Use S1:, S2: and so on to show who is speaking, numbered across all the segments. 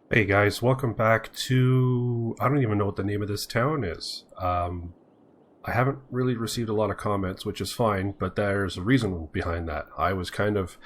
S1: Hey guys, welcome back to... I don't even know what the name of this town is. I haven't really received a lot of comments, which is fine, but there's a reason behind that. I was kind of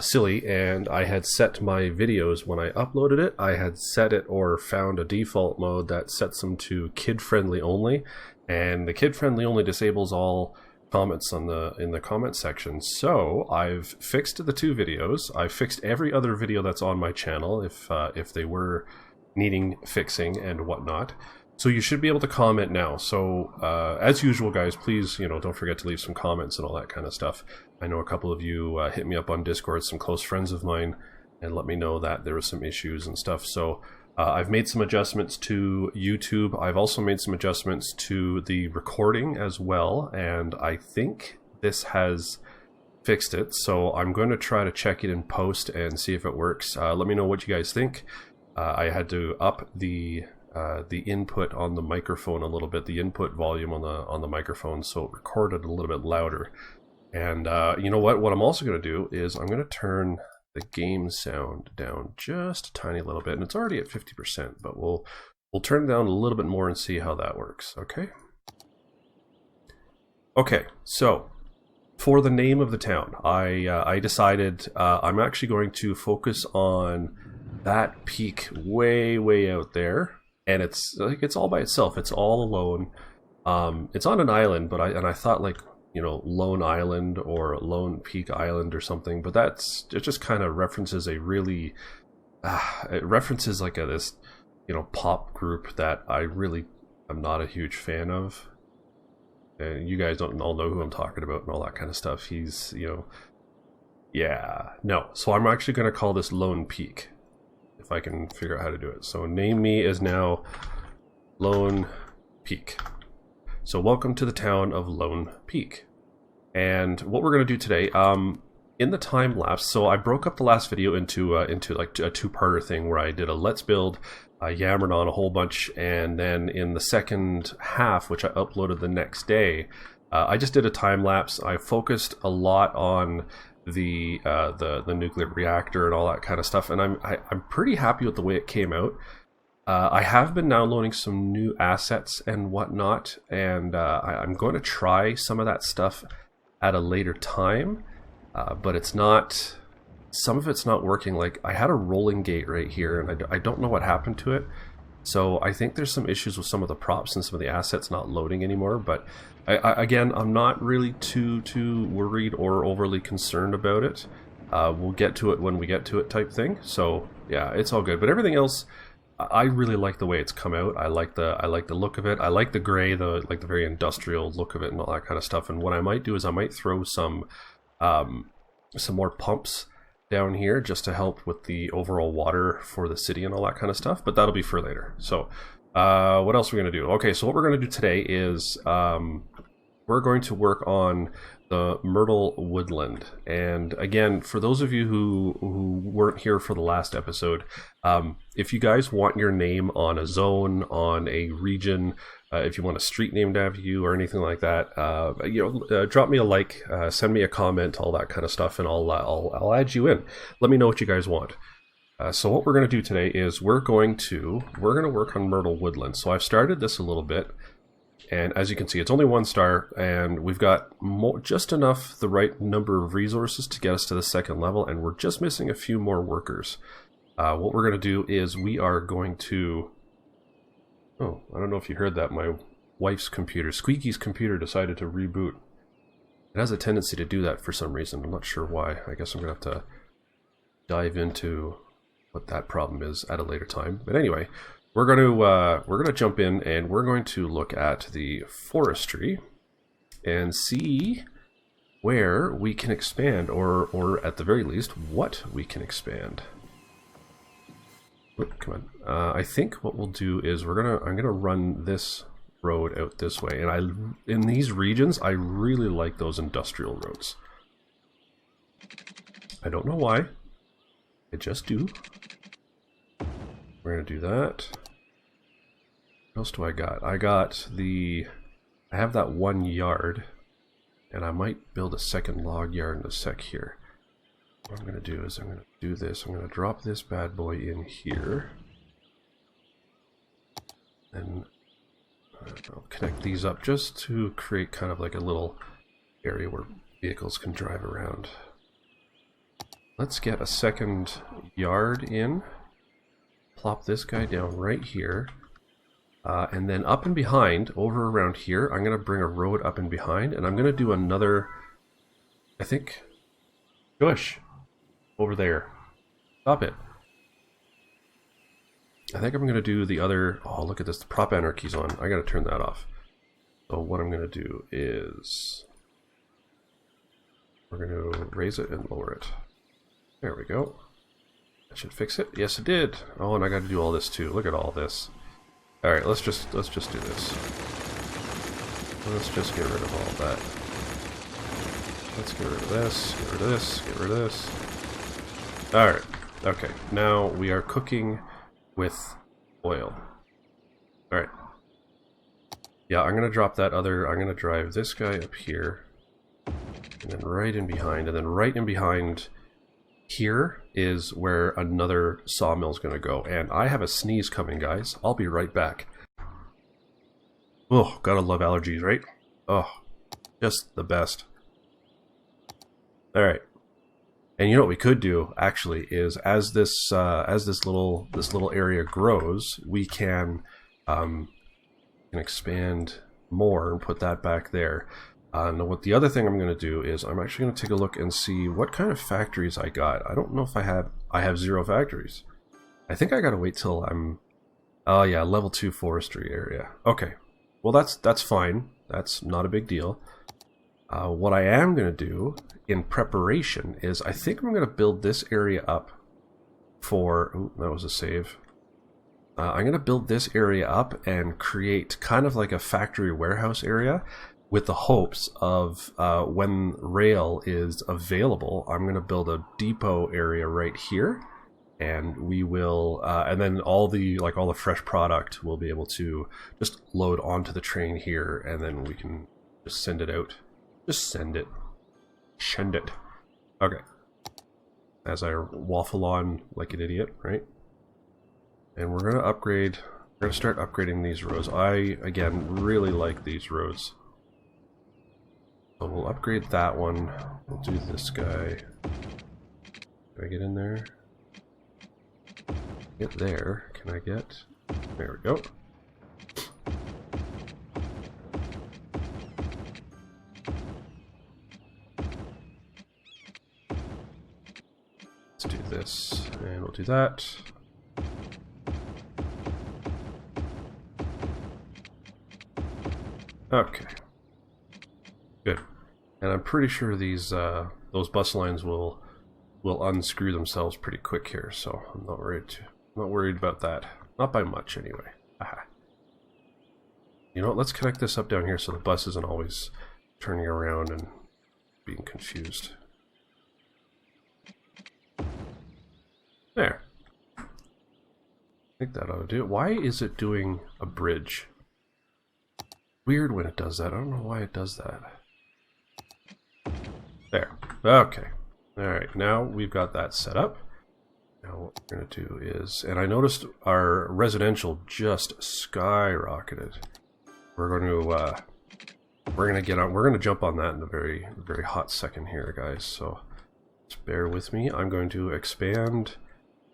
S1: silly, and I had set my videos when I uploaded it. I had set it or found a default mode that sets them to kid-friendly only, and the kid-friendly only disables all comments in the comment section. So I've fixed the two videos. I fixed every other video that's on my channel if they were needing fixing and whatnot. So you should be able to comment now. So as usual, guys, please don't forget to leave some comments and all that kind of stuff. I know a couple of you hit me up on Discord, some close friends of mine, and let me know that there were some issues and stuff. So I've made some adjustments to YouTube. I've also made some adjustments to the recording as well, and I think this has fixed it. So I'm going to try to check it in post and see if it works. Let me know what you guys think. I had to up the input on the microphone a little bit, the input volume on the microphone, so it recorded a little bit louder. And you know what? What I'm also going to do is I'm going to turn the game sound down just a tiny little bit, and it's already at 50%, but we'll turn it down a little bit more and see how that works. Okay, so for the name of the town, I decided I'm actually going to focus on that peak way out there, and it's all by itself. It's all alone. It's on an island, but I thought, like, Lone Island or Lone Peak Island or something, but it just kind of references a really, it references like this, pop group that I really am not a huge fan of. And you guys don't all know who I'm talking about and all that kind of stuff. He's, yeah, no. So I'm actually going to call this Lone Peak, if I can figure out how to do it. So name me is now Lone Peak. So welcome to the town of Lone Peak. And what we're going to do today, in the time lapse, so I broke up the last video into like a two-parter thing where I did a let's build, I yammered on a whole bunch, and then in the second half, which I uploaded the next day, I just did a time lapse. I focused a lot on the nuclear reactor and all that kind of stuff, and I'm pretty happy with the way it came out. I have been downloading some new assets and whatnot, and I'm going to try some of that stuff at a later time, but it's not, some of it's not working. Like, I had a rolling gate right here, and I don't know what happened to it, so I think there's some issues with some of the props and some of the assets not loading anymore, but again, I'm not really too worried or overly concerned about it. We'll get to it when we get to it type thing, so yeah, it's all good. But everything else, I really like the way it's come out. I like the look of it. I like the gray, the very industrial look of it and all that kind of stuff. And what I might do is I might throw some more pumps down here just to help with the overall water for the city and all that kind of stuff. But that'll be for later. So what else are we going to do? Okay, so what we're going to do today is we're going to work on the Myrtle Woodland. And again, for those of you who weren't here for the last episode, if you guys want your name on a zone, on a region, if you want a street named after you or anything like that, drop me a like, send me a comment, all that kind of stuff, and I'll add you in. Let me know what you guys want. So what we're going to do today is we're going to work on Myrtle Woodland. So I've started this a little bit. And as you can see, it's only 1 star, and we've got just enough, the right number of resources to get us to the second level, and we're just missing a few more workers. What we're going to do is we are going to... Oh, I don't know if you heard that. My wife's computer, Squeaky's computer, decided to reboot. It has a tendency to do that for some reason. I'm not sure why. I guess I'm going to have to dive into what that problem is at a later time. But anyway... We're going to jump in and we're going to look at the forestry and see where we can expand, or at the very least, what we can expand. Oop, come on. I think what we'll do is I'm gonna run this road out this way, and in these regions I really like those industrial roads. I don't know why. I just do. We're going to do that. What else do I got? I have that 1 yard, and I might build a second log yard in a sec here. What I'm going to do is I'm going to do this. I'm going to drop this bad boy in here. And I'll connect these up just to create kind of like a little area where vehicles can drive around. Let's get a second yard in. Plop this guy down right here. And then up and behind, over around here, I'm going to bring a road up and behind. And I'm going to do another, I think, Shush, over there. Stop it. I think I'm going to do the other... Oh, look at this. The prop anarchy's on. I got to turn that off. So what I'm going to do is... We're going to raise it and lower it. There we go. That should fix it. Yes, it did. Oh, and I got to do all this too. Look at all this. All right, let's just do this. Let's just get rid of all that. Let's get rid of this. Get rid of this. Get rid of this. All right. Okay. Now we are cooking with oil. All right. Yeah, I'm gonna drop that other. I'm gonna drive this guy up here, and then right in behind, and then right in behind. Here is where another sawmill is going to go. And I have a sneeze coming, guys. I'll be right back. Oh, gotta love allergies, right? Oh, just the best. Alright. And you know what we could do, actually, is as this little area grows, we can expand more and put that back there. Now what the other thing I'm going to do is I'm actually going to take a look and see what kind of factories I got. I don't know if I have 0 factories. I think I got to wait till I'm... Oh yeah, level 2 forestry area. Okay. Well, that's fine. That's not a big deal. What I am going to do in preparation is I think I'm going to build this area up for... Ooh, that was a save. I'm going to build this area up and create kind of like a factory warehouse area, with the hopes of when rail is available, I'm going to build a depot area right here, and we will, and then all the fresh product we'll be able to just load onto the train here, and then we can just send it out. Just send it. Send it. Okay. As I waffle on like an idiot, right? And we're going to upgrade. We're going to start upgrading these roads. I, again, really like these roads. So we'll upgrade that one. We'll do this guy. Can I get in there? Get there. Can I get? There we go. Let's do this, and we'll do that. Okay. Good. And I'm pretty sure these those bus lines will unscrew themselves pretty quick here, so I'm not worried about that. Not by much, anyway. Aha. You know what? Let's connect this up down here so the bus isn't always turning around and being confused. There. I think that ought to do it. Why is it doing a bridge? Weird when it does that. I don't know why it does that. There. Okay. Alright, now we've got that set up. Now what we're going to do is... And I noticed our residential just skyrocketed. We're going to jump on that in a very, very hot second here, guys. So just bear with me. I'm going to expand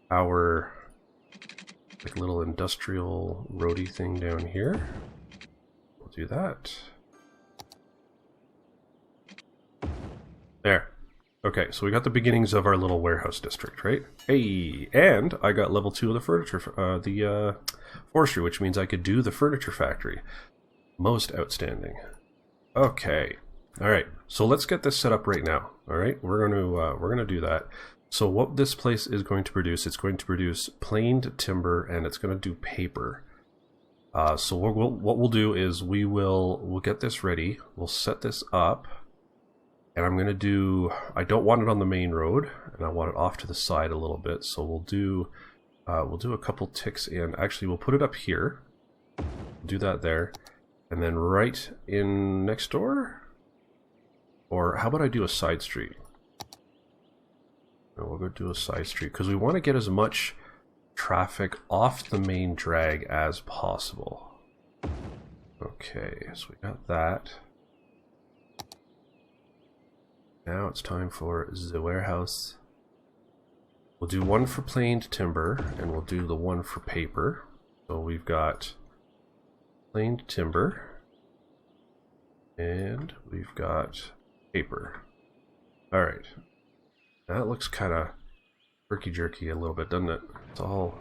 S1: our little industrial roadie thing down here. We'll do that. There. Okay, so we got the beginnings of our little warehouse district, right? Hey, and I got level 2 of the furniture, the forestry, which means I could do the furniture factory. Most outstanding. Okay. All right. So let's get this set up right now. All right. We're gonna do that. So what this place is going to produce, it's going to produce planed timber, and it's going to do paper. So what we'll do is we'll get this ready. We'll set this up. And I'm going to do, I don't want it on the main road, and I want it off to the side a little bit. So we'll do a couple ticks in. Actually, we'll put it up here. Do that there. And then right in next door? Or how about I do a side street? And we'll go do a side street because we want to get as much traffic off the main drag as possible. Okay, so we got that. Now it's time for the warehouse. We'll do one for planed timber, and we'll do the one for paper. So we've got planed timber, and we've got paper. Alright. That looks kind of jerky a little bit, doesn't it? It's all...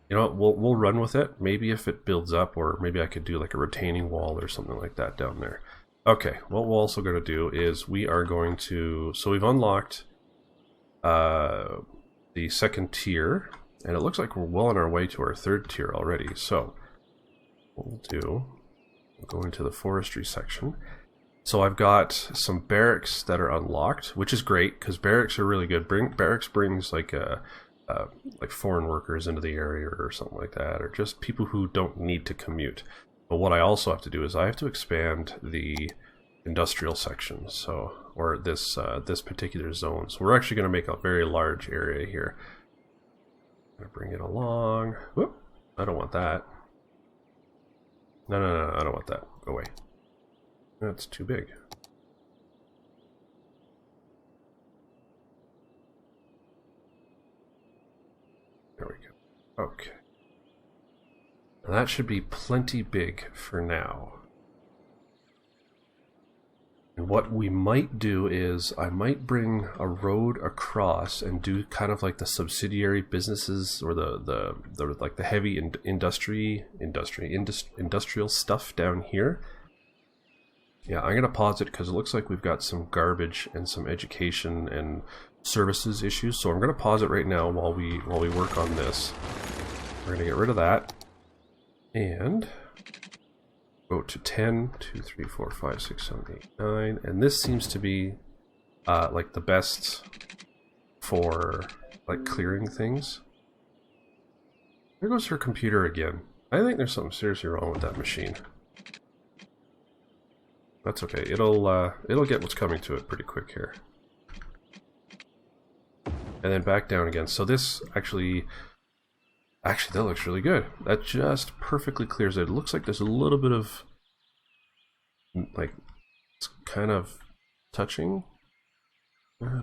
S1: You know what, we'll run with it. Maybe if it builds up, or maybe I could do like a retaining wall or something like that down there. Okay, what we're also going to do is we are going to... So we've unlocked the second tier, and it looks like we're well on our way to our third tier already. So what we'll do, we'll go into the forestry section. So I've got some barracks that are unlocked, which is great because barracks are really good. Barracks brings like foreign workers into the area or something like that, or just people who don't need to commute. But what I also have to do is I have to expand the industrial section, so or this particular zone. So we're actually going to make a very large area here. I'm going to bring it along. Whoop! I don't want that. No, I don't want that. Go away. That's too big. There we go. Okay. Now that should be plenty big for now. And what we might do is I might bring a road across and do kind of like the subsidiary businesses or the like the heavy industrial stuff down here. Yeah, I'm gonna pause it because it looks like we've got some garbage and some education and services issues. So I'm gonna pause it right now while we work on this. We're gonna get rid of that and go to 10, 2, 3, 4, 5, 6, 7, 8, 9, and this seems to be like the best for like clearing things. There goes her computer again. I think there's something seriously wrong with that machine. That's okay. It'll get what's coming to it pretty quick here. And then back down again. So this actually that looks really good. That just perfectly clears it. It looks like there's a little bit of like it's kind of touching,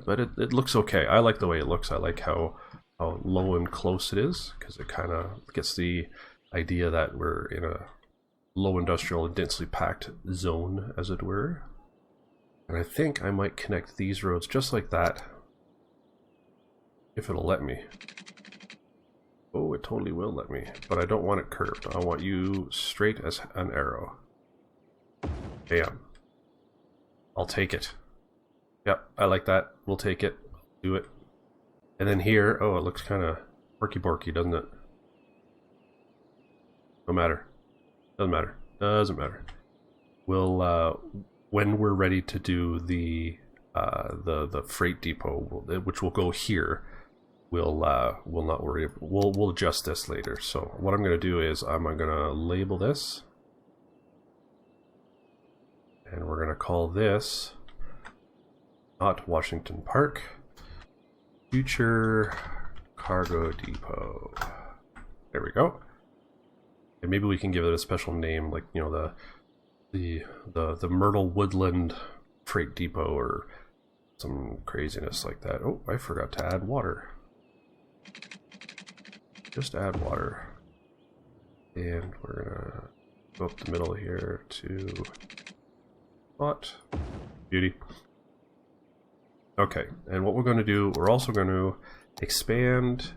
S1: but it looks okay. I like the way it looks. I like how low and close it is because it kind of gets the idea that we're in a low industrial and densely packed zone, as it were. And I think I might connect these roads just like that, if it'll let me. Oh, it totally will let me, but I don't want it curved. I want you straight as an arrow. Bam. I'll take it. Yep, I like that. We'll take it. Do it. And then here, oh, it looks kind of porky-borky, doesn't it? No matter. Doesn't matter. Doesn't matter. We'll when we're ready to do the freight depot, which will go here, we'll not worry. We'll adjust this later. So what I'm going to do is I'm going to label this, and we're going to call this not Washington Park, Future Cargo Depot. There we go. And maybe we can give it a special name, like, you know, the Myrtle Woodland Freight Depot or some craziness like that. Oh, I forgot to add water. Just add water. And we're gonna go up the middle here to spot. Beauty. Okay, and what we're going to do, we're also going to expand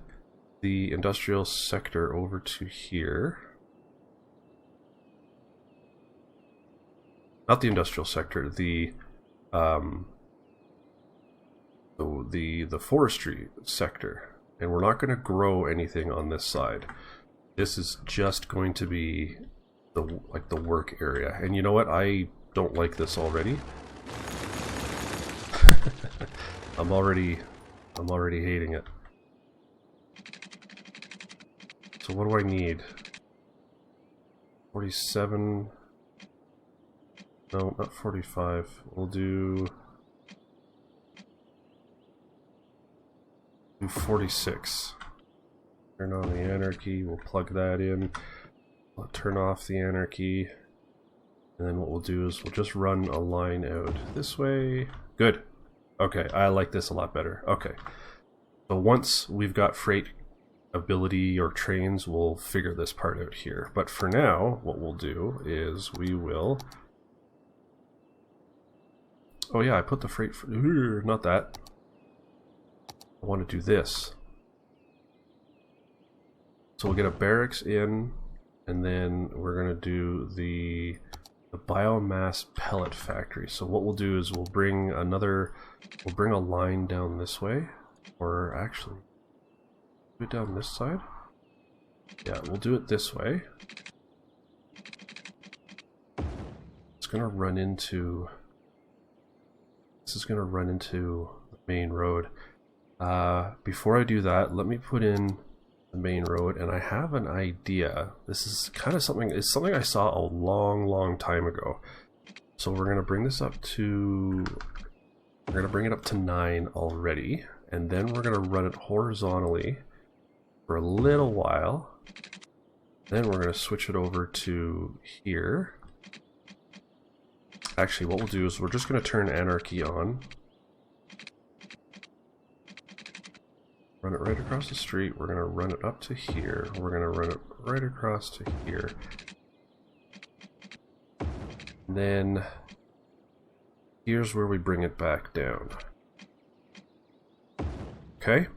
S1: the industrial sector over to here. Not the industrial sector, the forestry sector, and we're not going to grow anything on this side. This is just going to be the work area. And you know what? I don't like this already. I'm already hating it. So what do I need? 47. No, not 45. We'll do do 46. Turn on the anarchy, we'll plug that in. I'll turn off the anarchy. And then what we'll do is we'll just run a line out this way. Good. Okay, I like this a lot better. Okay. So once we've got freight ability or trains, we'll figure this part out here. But for now, what we'll do is we will... Oh yeah, I put the freight... Not that. I want to do this. So we'll get a barracks in, and then we're going to do the biomass pellet factory. So what we'll do is we'll bring a line down this way, or actually do it down this side. Yeah, we'll do it this way. It's gonna run into, this is gonna run into the main road. Before I do that, let me put in the main road, and I have an idea. This is kind of something, it's something I saw a long time ago. So we're gonna bring this up to, we're gonna bring it up to 9 already, and then we're gonna run it horizontally for a little while. Then we're gonna switch it over to here. Actually, what we'll do is we're just gonna turn anarchy on. Run it right across the street. We're going to run it up to here. We're going to run it right across to here. And then here's where we bring it back down. Okay.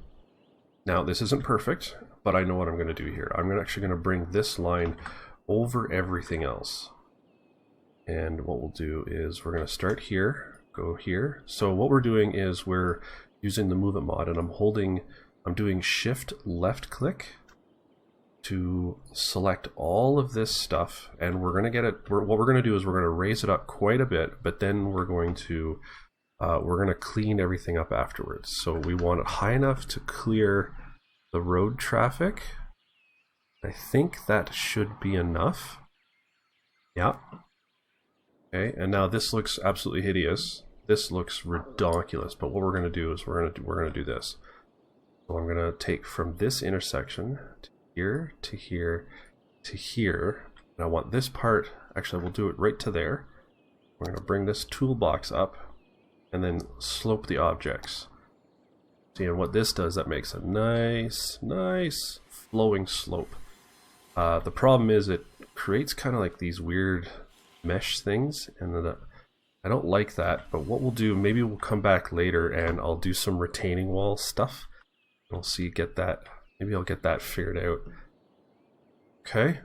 S1: Now this isn't perfect, but I know what I'm going to do here. I'm actually going to bring this line over everything else. And what we'll do is we're going to start here, go here. So what we're doing is we're using the movement mod, and I'm doing shift left click to select all of this stuff, and we're going to get it, what we're going to do is we're going to raise it up quite a bit, but then we're going to clean everything up afterwards. So we want it high enough to clear the road traffic. I think that should be enough. Yeah. Okay, and now this looks absolutely hideous. This looks ridiculous, but what we're going to do is we're going to do this. So I'm going to take from this intersection to here, to here, to here. And I want this part, actually we'll do it right to there. We're going to bring this toolbox up and then slope the objects. See, and what this does, that makes a nice flowing slope. The problem is it creates kind of like these weird mesh things, and then I don't like that, but what we'll do, maybe we'll come back later and I'll do some retaining wall stuff. We'll see, maybe I'll get that figured out. Okay.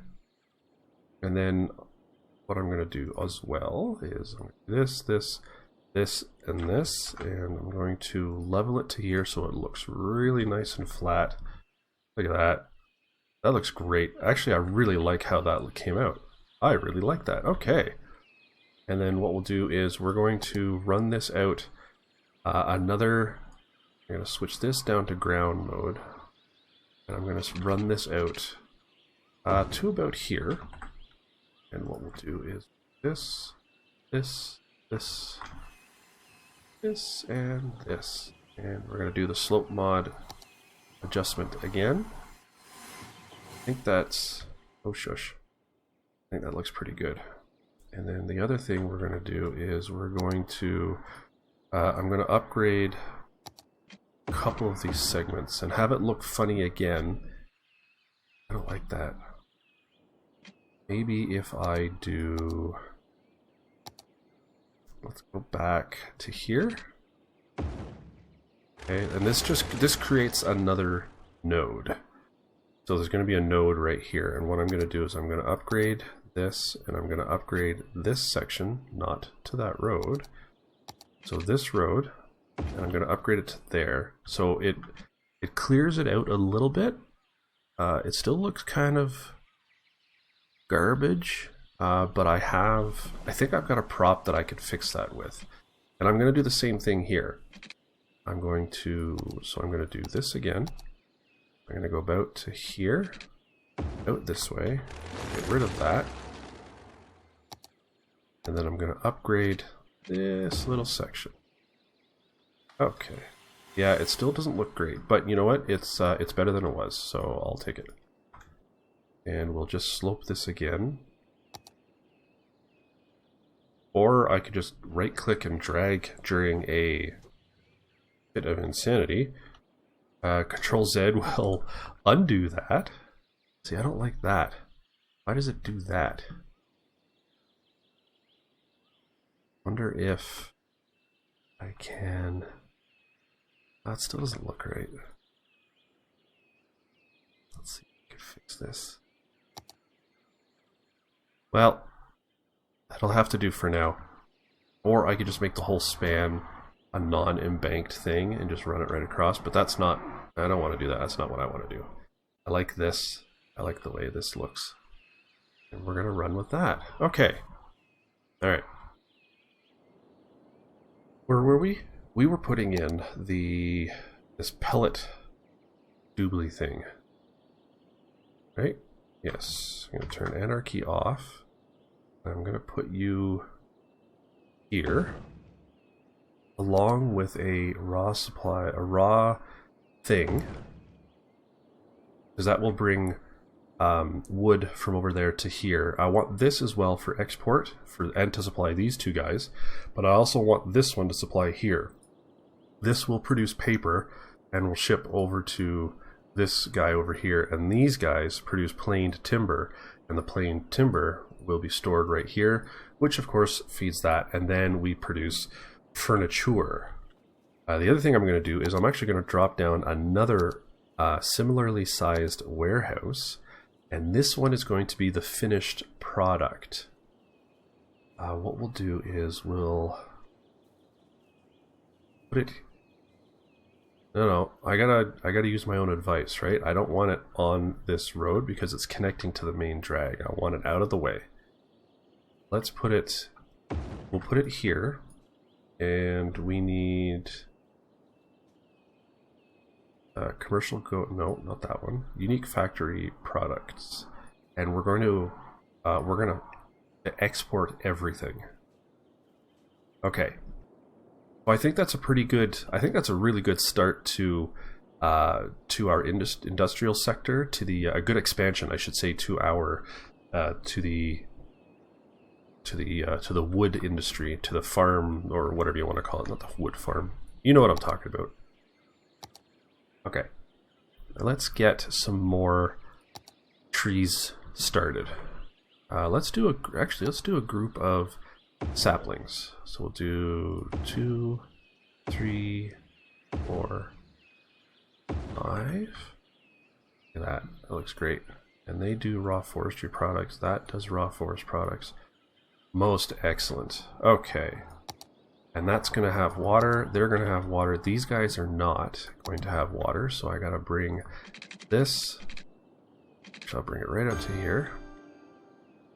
S1: And then what I'm going to do as well is I'm going to do this, and this, and I'm going to level it to here so it looks really nice and flat. Look at that. That looks great. Actually, I really like how that came out. I really like that. Okay. And then what we'll do is we're going to run this out I'm going to switch this down to ground mode, and I'm going to run this out to about here. And what we'll do is this, and this. And we're going to do the slope mod adjustment again. I think that's... oh shush. I think that looks pretty good. And then the other thing we're going to do is we're going to... I'm going to upgrade a couple of these segments and have it look funny again. I don't like that. Maybe if I do... let's go back to here. Okay, and this creates another node. So there's going to be a node right here, and what I'm going to do is I'm going to upgrade this, and I'm going to upgrade this section, not to that road. So this road, and I'm going to upgrade it to there. So it clears it out a little bit. It still looks kind of garbage, but I think I've got a prop that I could fix that with. And I'm going to do the same thing here. I'm going to do this again. I'm going to go about to here, out this way, get rid of that. And then I'm going to upgrade this little section. Okay. Yeah, it still doesn't look great, but you know what? It's better than it was, so I'll take it. And we'll just slope this again. Or I could just right-click and drag during a bit of insanity. Control Z will undo that. See, I don't like that. Why does it do that? Wonder if I can... That still doesn't look right. Let's see if I can fix this. Well, that'll have to do for now. Or I could just make the whole span a non-embanked thing and just run it right across, but that's not... I don't want to do that. That's not what I want to do. I like this. I like the way this looks. And we're going to run with that. Okay. Alright. Where were we? We were putting in this pellet doobly thing. Right? Yes. I'm going to turn anarchy off. I'm going to put you here, along with a raw supply, a raw thing, because that will bring wood from over there to here. I want this as well for export and to supply these two guys, but I also want this one to supply here. This will produce paper and will ship over to this guy over here, and these guys produce planed timber, and the planed timber will be stored right here, which of course feeds that, and then we produce furniture. The other thing I'm going to do is I'm actually going to drop down another similarly sized warehouse, and this one is going to be the finished product. What we'll do is we'll put it... No, I gotta use my own advice, right? I don't want it on this road because it's connecting to the main drag. I want it out of the way. Let's put it... We'll put it here, and we need... commercial go... No, not that one. Unique factory products. And we're going to export everything. Okay. Well, I think that's a pretty good... I think that's a really good start to our industrial sector, to the a good expansion, I should say, to our to the wood industry, to the farm, or whatever you want to call it, not the wood farm. You know what I'm talking about. Okay, let's get some more trees started. Let's do a group of saplings. So we'll do 2, 3, 4, 5. Look at that. That looks great. And they do raw forestry products. That does raw forest products. Most excellent. Okay. And that's going to have water. They're going to have water. These guys are not going to have water. So I got to bring this. So I'll bring it right up to here.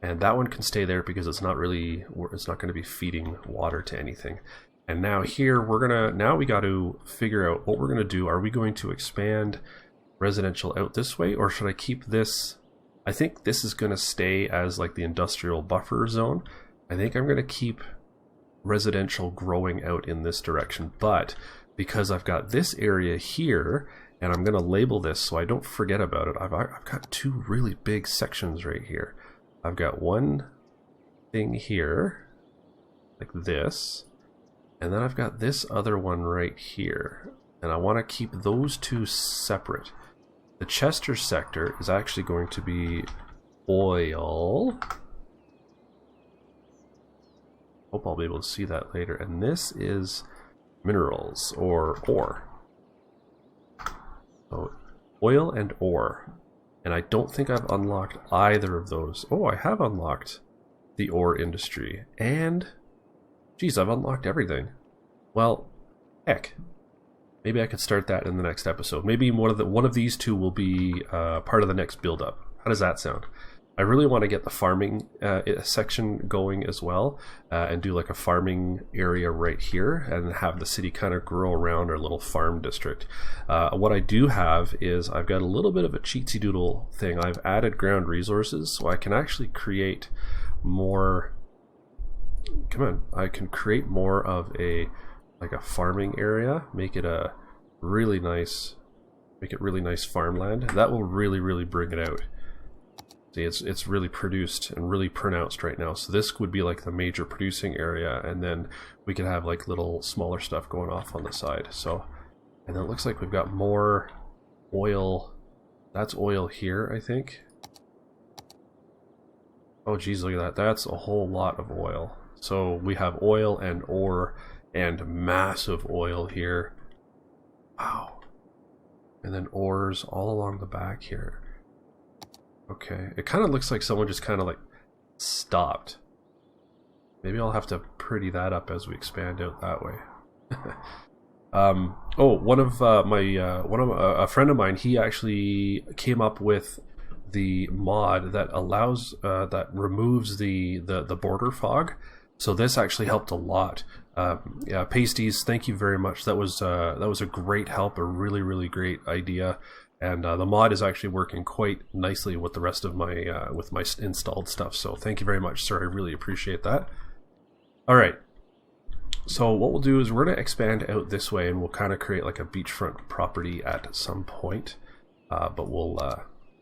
S1: And that one can stay there because it's not going to be feeding water to anything. And now here now we got to figure out what we're going to do. Are we going to expand residential out this way, or should I keep this? I think this is going to stay as like the industrial buffer zone. I think I'm going to keep residential growing out in this direction, but because I've got this area here, and I'm going to label this so I don't forget about it, I've got two really big sections right here. I've got one thing here, like this, and then I've got this other one right here, and I want to keep those two separate. The Chester sector is actually going to be oil. Hope I'll be able to see that later. And this is minerals, or ore. So oil and ore. And I don't think I've unlocked either of those. Oh, I have unlocked the ore industry. And, geez, I've unlocked everything. Well, heck. Maybe I could start that in the next episode. Maybe one of these two will be part of the next build-up. How does that sound? I really want to get the farming section going as well, and do like a farming area right here, and have the city kind of grow around our little farm district. What I do have is I've got a little bit of a cheatsy doodle thing. I've added ground resources, so I can actually create more. Come on, I can create more of a farming area, make it a really nice, make it really nice farmland. That will really bring it out. See, it's really produced and really pronounced right now. So this would be like the major producing area, and then we could have like little smaller stuff going off on the side. So, and then it looks like we've got more oil. That's oil here, I think. Oh geez, look at that. That's a whole lot of oil. So we have oil and ore and massive oil here. Wow. And then ores all along the back here. Okay, it kind of looks like someone just kind of like stopped. Maybe I'll have to pretty that up as we expand out that way. A friend of mine, he actually came up with the mod that allows that removes the border fog. So this actually helped a lot. Yeah, Pasties, thank you very much. That was a great help, a really great idea. And the mod is actually working quite nicely with the rest of my with my installed stuff. So thank you very much, sir. I really appreciate that. All right. So what we'll do is we're going to expand out this way, and we'll kind of create like a beachfront property at some point. But we're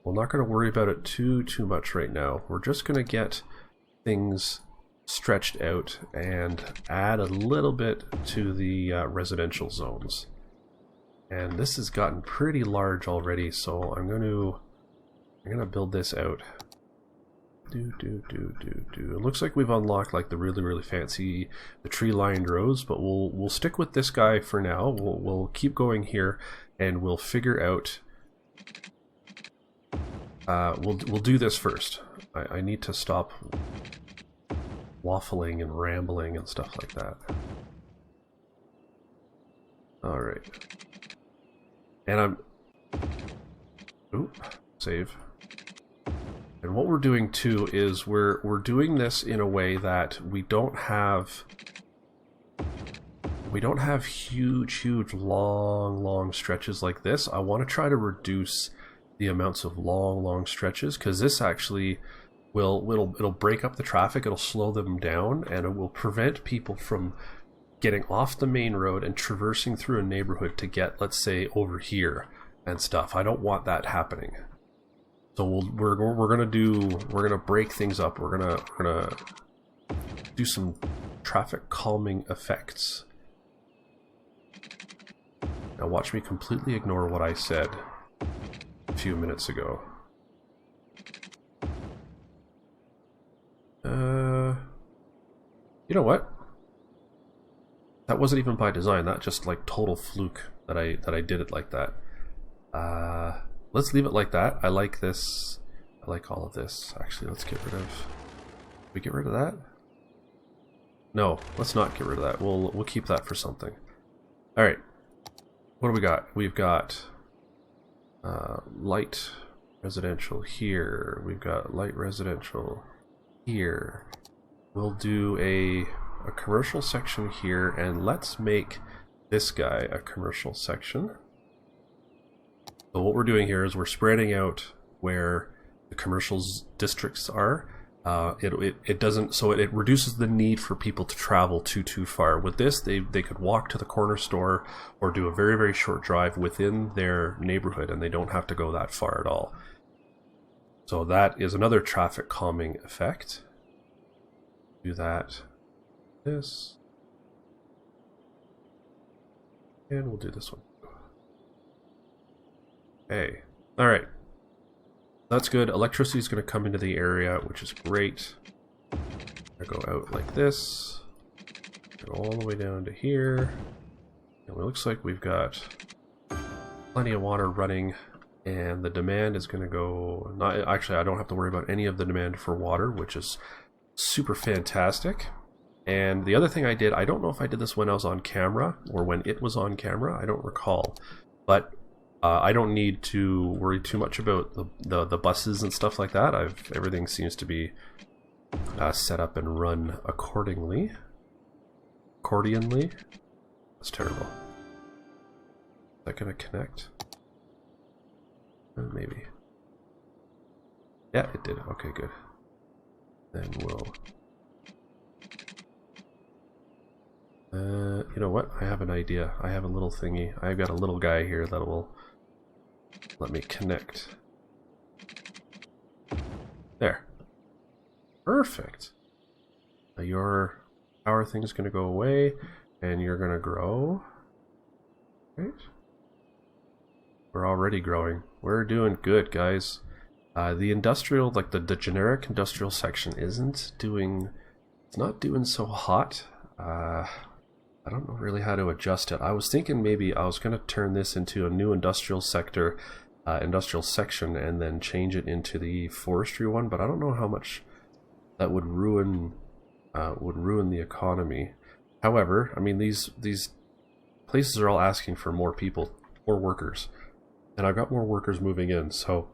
S1: not going to worry about it too much right now. We're just going to get things stretched out and add a little bit to the residential zones. And this has gotten pretty large already, so I'm gonna build this out. It looks like we've unlocked like the really fancy the tree-lined rows, but we'll stick with this guy for now. We'll keep going here, and we'll figure out. We'll do this first. I need to stop waffling and rambling and stuff like that. All right. And save. And what we're doing too is we're doing this in a way that we don't have huge long stretches like this. I want to try to reduce the amounts of long stretches, because this actually it'll break up the traffic, it'll slow them down, and it will prevent people from getting off the main road and traversing through a neighborhood to get, let's say, over here and stuff. I don't want that happening. So we're gonna break things up. We're gonna do some traffic calming effects. Now watch me completely ignore what I said a few minutes ago. You know what? That wasn't even by design. That just like total fluke that I did it like that. Let's leave it like that. I like this. I like all of this. Actually, let's get rid of. We get rid of that? No, let's not get rid of that. We'll keep that for something. All right. What do we got? We've got light residential here. We've got light residential here. We'll do a commercial section here, and let's make this guy a commercial section. So what we're doing here is we're spreading out where the commercial districts are. It doesn't, so it reduces the need for people to travel too far. With this, they could walk to the corner store or do a very short drive within their neighborhood, and they don't have to go that far at all. So that is another traffic calming effect. Do that. This. And we'll do this one. Okay. Alright. That's good. Electricity is going to come into the area, which is great. I go out like this. Go all the way down to here. And it looks like we've got plenty of water running, and the demand is going to go... Actually, I don't have to worry about any of the demand for water, which is super fantastic. And the other thing I did, I don't know if I did this when I was on camera or when it was on camera, I don't recall, but I don't need to worry too much about the buses and stuff like that. Everything seems to be set up and run accordingly. That's terrible. Is that gonna connect? Maybe. Yeah, it did. Okay, good. Then we'll... You know what? I have an idea. I have a little thingy. I've got a little guy here that will let me connect. There. Perfect. Now your power thing is going to go away, and you're going to grow. Right? We're already growing. We're doing good, guys. The industrial, like the generic industrial section isn't doing... It's not doing so hot. I don't know really how to adjust it. I was thinking maybe I was going to turn this into a new industrial sector, industrial section, and then change it into the forestry one, but I don't know how much that would ruin the economy. However, I mean, these places are all asking for more people, more workers, and I've got more workers moving in, so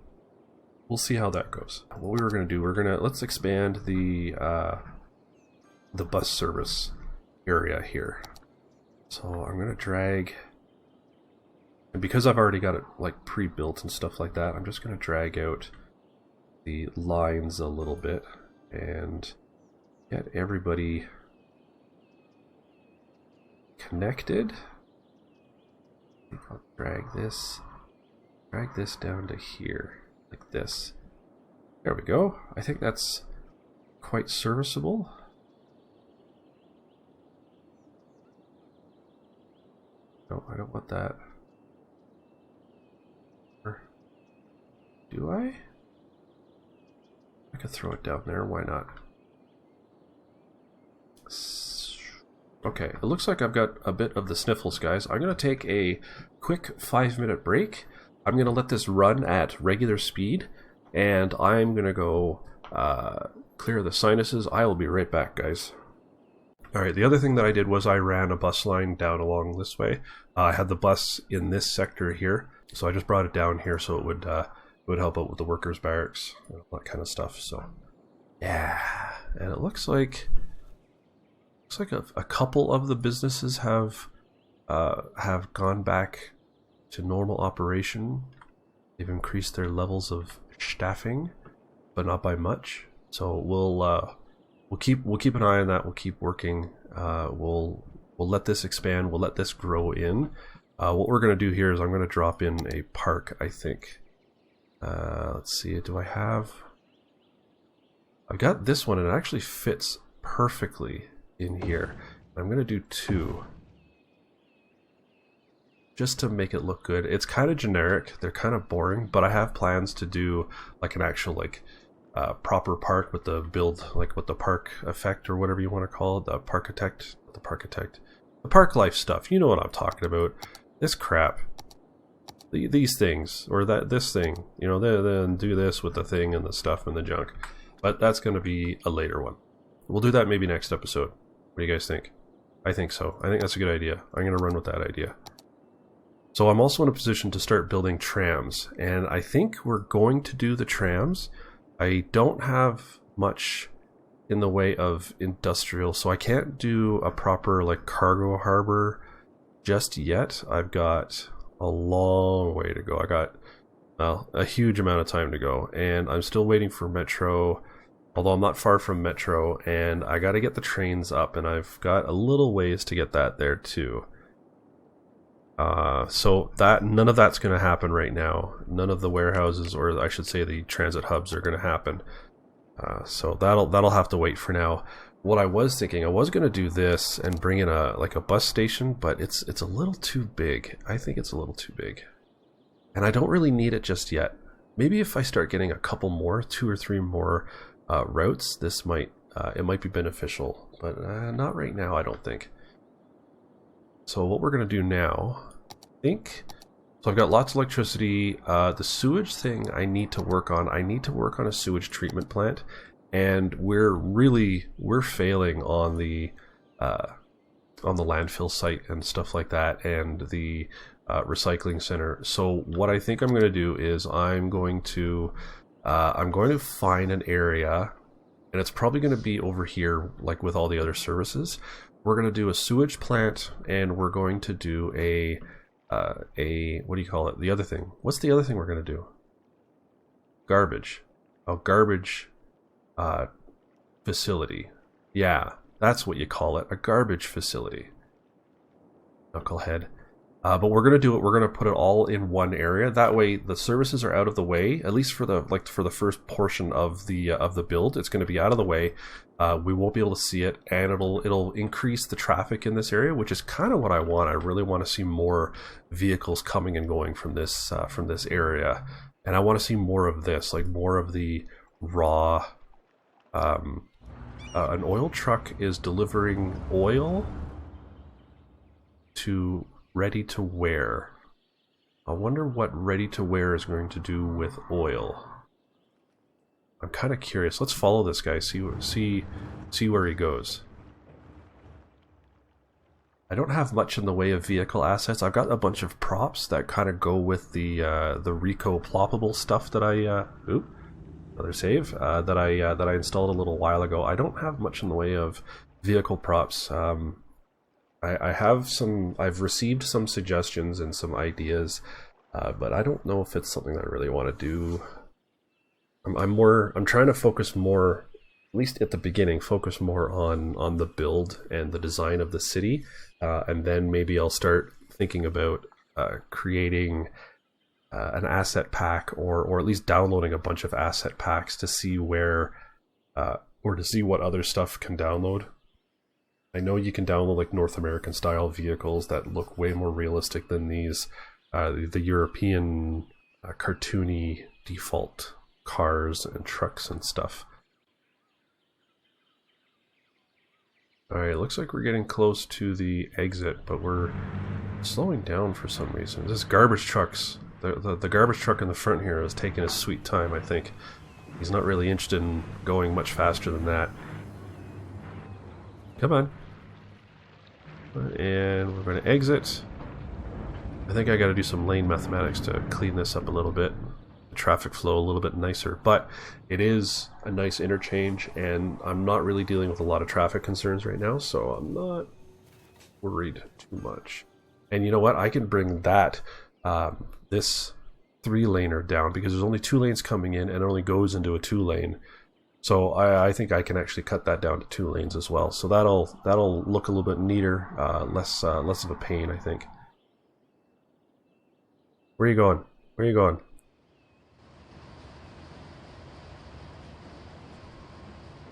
S1: we'll see how that goes. What we were going to do, let's expand the bus service area here. So I'm going to drag, and because I've already got it like pre-built and stuff like that, I'm just going to drag out the lines a little bit and get everybody connected. I'll drag this down to here, like this. There we go. I think that's quite serviceable. No, I don't want that. Or do I? I could throw it down there, why not? Okay, it looks like I've got a bit of the sniffles, guys. I'm going to take a quick 5-minute break. I'm going to let this run at regular speed, and I'm going to go clear the sinuses. I will be right back, guys. Alright, the other thing that I did was I ran a bus line down along this way. I had the bus in this sector here, so I just brought it down here so it would help out with the workers' barracks and all that kind of stuff. So, yeah, and it looks like a couple of the businesses have gone back to normal operation. They've increased their levels of staffing, but not by much. So we'll keep an eye on that. We'll keep working. We'll let this expand. We'll let this grow in. What we're going to do here is I'm going to drop in a park, I think. Let's see. I've got this one, and it actually fits perfectly in here. I'm going to do 2. Just to make it look good. It's kind of generic. They're kind of boring, but I have plans to do like an actual proper park with the park effect or whatever you want to call it, the park life stuff. You know what I'm talking about. This crap, these things, or this thing, you know, then do this with the thing and the stuff and the junk. But that's going to be a later one. We'll do that maybe next episode. What do you guys think? I think so. I think that's a good idea. I'm going to run with that idea. So I'm also in a position to start building trams, and I think we're going to do the trams. I don't have much in the way of industrial, so I can't do a proper like cargo harbor just yet. I've got a long way to go. I got a huge amount of time to go, and I'm still waiting for Metro, although I'm not far from Metro, and I got to get the trains up, and I've got a little ways to get that there too. So none of that's going to happen right now. None of the warehouses, or I should say the transit hubs, are going to happen. So that'll have to wait for now. What I was thinking, I was going to do this and bring in a bus station, but it's a little too big. I think it's a little too big, and I don't really need it just yet. Maybe if I start getting a couple more, 2 or 3 more routes, this might be beneficial, but not right now, I don't think. So what we're going to do now, so I've got lots of electricity. The sewage thing I need to work on. I need to work on a sewage treatment plant, and we're failing on the landfill site and stuff like that, and the recycling center. So what I think I'm going to do is I'm going to find an area, and it's probably going to be over here, like with all the other services. We're going to do a sewage plant, and we're going to do a what do you call it? The other thing. What's the other thing we're going to do? Garbage. Oh, garbage facility. Yeah, that's what you call it. A garbage facility. knucklehead. But we're gonna do it. We're gonna put it all in one area. That way, the services are out of the way. At least for the first portion of the build, it's going to be out of the way. We won't be able to see it, and it'll increase the traffic in this area, which is kind of what I want. I really want to see more vehicles coming and going from this area, and I want to see more of this, like more of the raw. An oil truck is delivering oil to ready to wear. I wonder what ready to wear is going to do with oil. I'm kind of curious. Let's follow this guy, see where he goes. I don't have much in the way of vehicle assets. I've got a bunch of props that kind of go with the Rico ploppable stuff that I another save that I installed a little while ago. I don't have much in the way of vehicle props. I have some. I've received some suggestions and some ideas, but I don't know if it's something that I really want to do. I'm trying to focus more, at least at the beginning, focus more on the build and the design of the city, and then maybe I'll start thinking about creating an asset pack, or at least downloading a bunch of asset packs to see where, or to see what other stuff can download. I know you can download like North American style vehicles that look way more realistic than these, the European cartoony default cars and trucks and stuff. Alright, looks like we're getting close to the exit, but we're slowing down for some reason. This garbage trucks, the garbage truck in the front here is taking his sweet time, I think. He's not really interested in going much faster than that. Come on. And we're going to exit. I think I got to do some lane mathematics to clean this up a little bit. The traffic flow a little bit nicer. But it is a nice interchange, and I'm not really dealing with a lot of traffic concerns right now, so I'm not worried too much. And you know what? I can bring that, this 3-laner down, because there's only 2 lanes coming in, and it only goes into a 2-lane. So I think I can actually cut that down to 2 lanes as well. So that'll look a little bit neater, less of a pain, I think. Where are you going? Where are you going?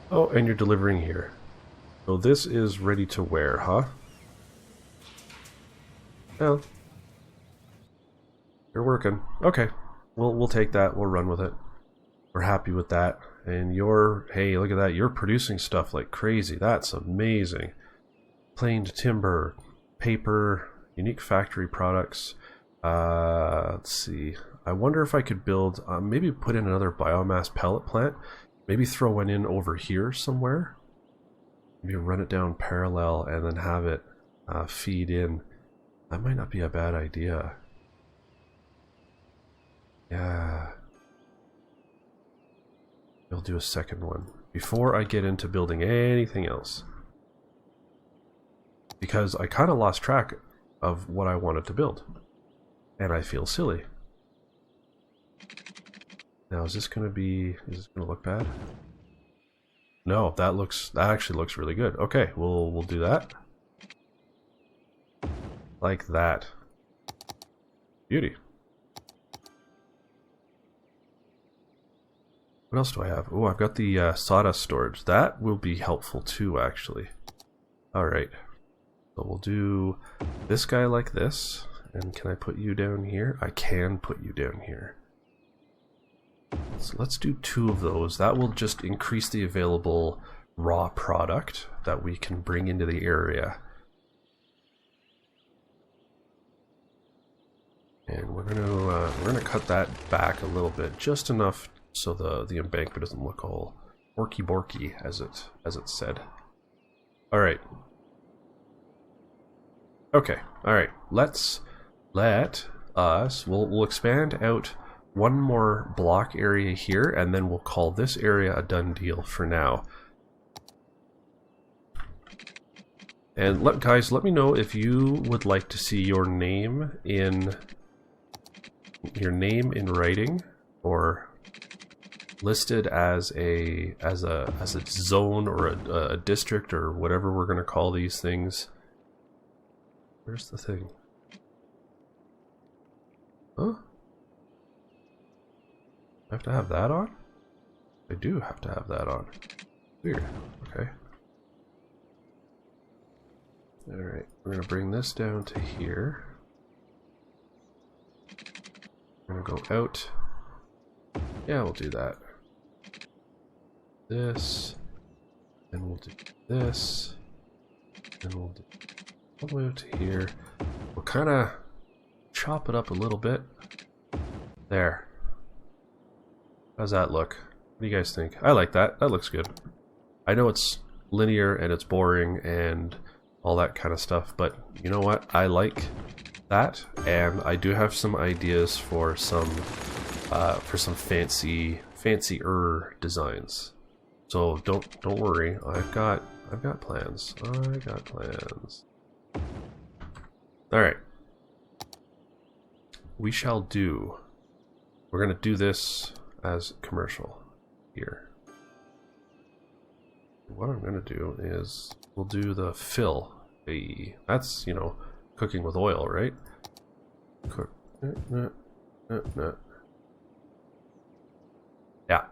S1: Oh, and you're delivering here. So this is ready to wear, huh? Well, you're working. Okay, we'll take that. We'll run with it. We're happy with that. And hey, look at that. You're producing stuff like crazy. That's amazing. Planed timber, paper, unique factory products. Let's see. I wonder if I could build, maybe put in another biomass pellet plant. Maybe throw one in over here somewhere. Maybe run it down parallel and then have it feed in. That might not be a bad idea. Yeah. We'll do a second one before I get into building anything else, because I kind of lost track of what I wanted to build, and I feel silly. Now, is this going to look bad? No, that actually looks really good. Okay, we'll do that. Like that. Beauty. What else do I have? Oh, I've got the sawdust storage. That will be helpful too, actually. Alright. So we'll do this guy like this. And can I put you down here? I can put you down here. So let's do 2 of those. That will just increase the available raw product that we can bring into the area. And we're gonna cut that back a little bit, just enough so the embankment doesn't look all orky borky, as it said. All right. Okay. All right. We'll expand out one more block area here, and then we'll call this area a done deal for now. And guys, let me know if you would like to see your name in writing, or listed as a zone, or a district, or whatever we're going to call these things. Where's the thing? Huh? I have to have that on? I do have to have that on. Weird. Okay. Alright, we're gonna bring this down to here. We're gonna go out. Yeah, we'll do that. This. And we'll do this. And we'll do all the way up to here. We'll kind of chop it up a little bit. There. How's that look? What do you guys think? I like that. That looks good. I know it's linear and it's boring and all that kind of stuff, but you know what? I like that, and I do have some ideas for some fancier designs. So don't worry. I've got plans. I got plans. All right. We shall do. We're gonna do this as commercial here. What I'm gonna do is we'll do the fill. That's, you know, cooking with oil, right? Cook. Yeah,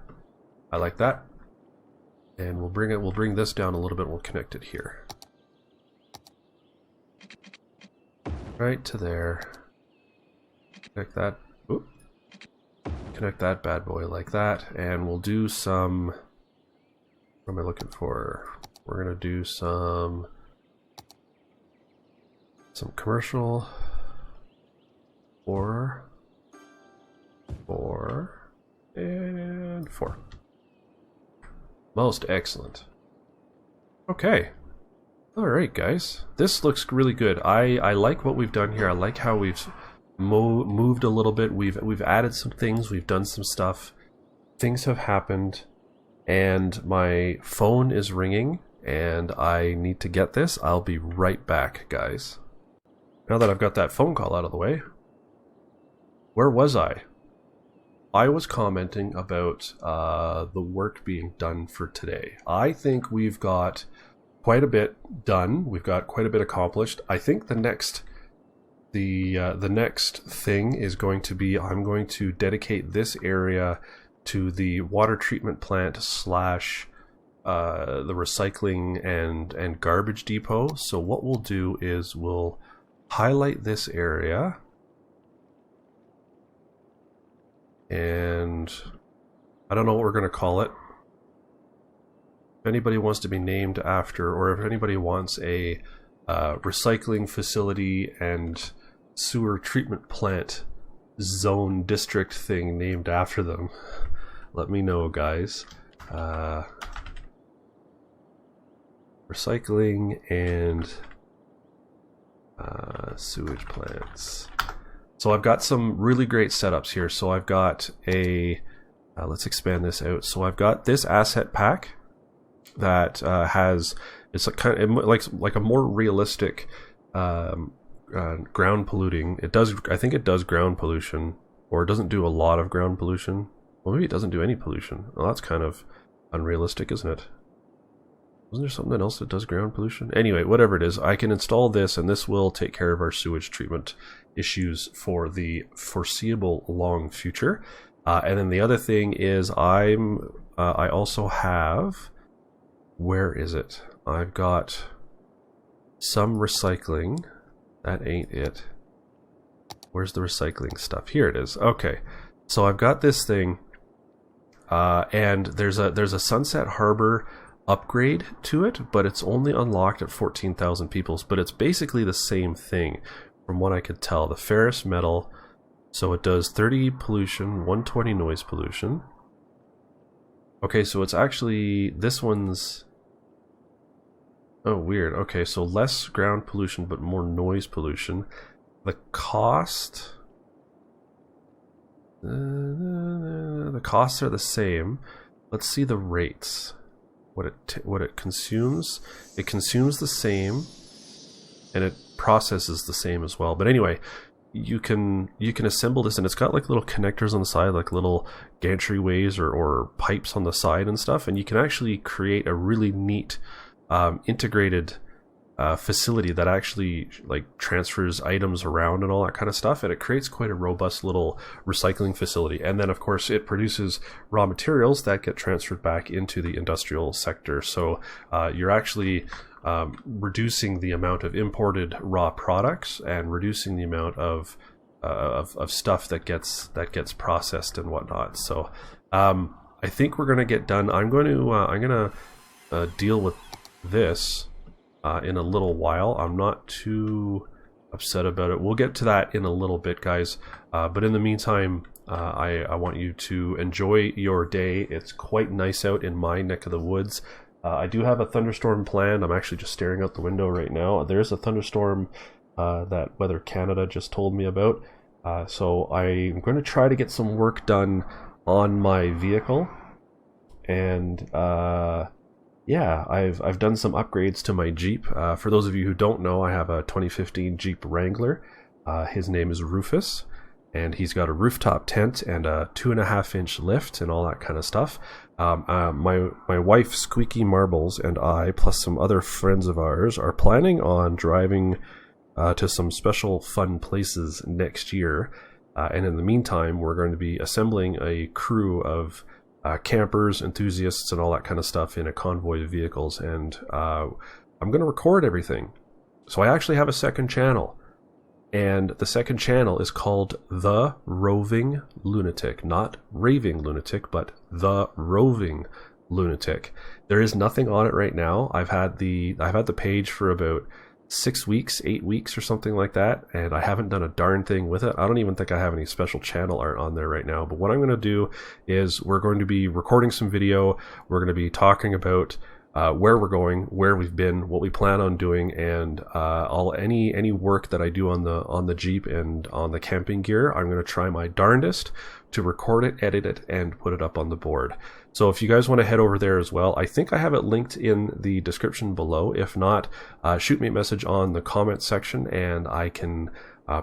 S1: I like that. And we'll bring this down a little bit. We'll connect it here, right to there. Connect that. Oop. Connect that bad boy like that, and we'll do some. What am I looking for? We're gonna do some commercial. Four and 4. Most excellent. Okay. Alright guys, this looks really good. I like what we've done here. I like how we've moved a little bit. We've added some things, we've done some stuff. Things have happened, and my phone is ringing, and I need to get this. I'll be right back, guys. Now that I've got that phone call out of the way, where was I? I was commenting about the work being done for today. I think we've got quite a bit done. We've got quite a bit accomplished. I think the next thing is going to be, I'm going to dedicate this area to the water treatment plant slash the recycling and garbage depot. So what we'll do is we'll highlight this area, and I don't know what we're going to call it. If anybody wants to be named after, or if anybody wants a recycling facility and sewer treatment plant zone district thing named after them, let me know, guys. Recycling and sewage plants. So I've got some really great setups here. So I've got a let's expand this out. So I've got this asset pack that has, it's a kind of like a more realistic ground polluting. It does, I think it does ground pollution, or it doesn't do a lot of ground pollution. Well, maybe it doesn't do any pollution. Well, that's kind of unrealistic, isn't it? Wasn't there something else that does ground pollution? Anyway, whatever it is, I can install this, and this will take care of our sewage treatment issues for the foreseeable long future. And then the other thing is I also have, where is it? I've got some recycling. That ain't it. Where's the recycling stuff? Here it is. Okay. So I've got this thing, and there's a Sunset Harbor upgrade to it, but it's only unlocked at 14,000 peoples, but it's basically the same thing from what I could tell. The ferrous metal, so it does 30 pollution, 120 noise pollution. Okay, so it's actually, this one's, oh weird. Okay, so less ground pollution but more noise pollution. The costs are the same. Let's see the rates. What it consumes. It consumes the same, and it processes the same as well. But anyway, you can assemble this, and it's got like little connectors on the side, like little gantryways or pipes on the side and stuff, and you can actually create a really neat integrated facility that actually like transfers items around and all that kind of stuff, and it creates quite a robust little recycling facility. And then of course it produces raw materials that get transferred back into the industrial sector. So you're actually reducing the amount of imported raw products and reducing the amount of stuff that gets processed and whatnot. So I think we're going to get done. I'm going to deal with this in a little while. I'm not too upset about it. We'll get to that in a little bit, guys. But in the meantime, I want you to enjoy your day. It's quite nice out in my neck of the woods. I do have a thunderstorm planned. I'm actually just staring out the window right now. There's a thunderstorm that Weather Canada just told me about. So I'm going to try to get some work done on my vehicle. And yeah, I've done some upgrades to my Jeep. For those of you who don't know, I have a 2015 Jeep Wrangler. His name is Rufus, and he's got a rooftop tent and a 2.5-inch lift and all that kind of stuff. My wife, Squeaky Marbles, and I, plus some other friends of ours, are planning on driving to some special fun places next year. And in the meantime, we're going to be assembling a crew of campers, enthusiasts, and all that kind of stuff in a convoy of vehicles, and I'm going to record everything. So I actually have a second channel, and the second channel is called The Roving Lunatic. Not Raving Lunatic, but The Roving Lunatic. There is nothing on it right now. I've had the page for about 6 weeks, 8 weeks or something like that, and I haven't done a darn thing with it. I don't even think I have any special channel art on there right now. But what I'm going to do is we're going to be recording some video. We're going to be talking about where we're going, where we've been, what we plan on doing, and any work that I do on the Jeep and on the camping gear. I'm going to try my darndest to record it, edit it, and put it up on the board. So if you guys want to head over there as well, I think I have it linked in the description below. If not, shoot me a message on the comment section and I can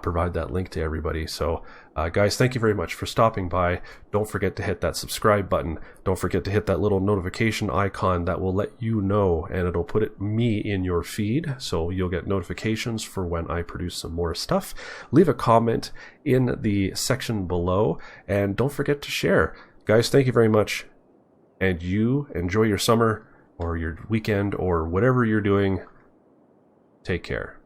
S1: provide that link to everybody. So guys, thank you very much for stopping by. Don't forget to hit that subscribe button. Don't forget to hit that little notification icon that will let you know, and it'll put me in your feed, so you'll get notifications for when I produce some more stuff. Leave a comment in the section below, and don't forget to share. Guys, thank you very much, and you enjoy your summer or your weekend or whatever you're doing. Take care.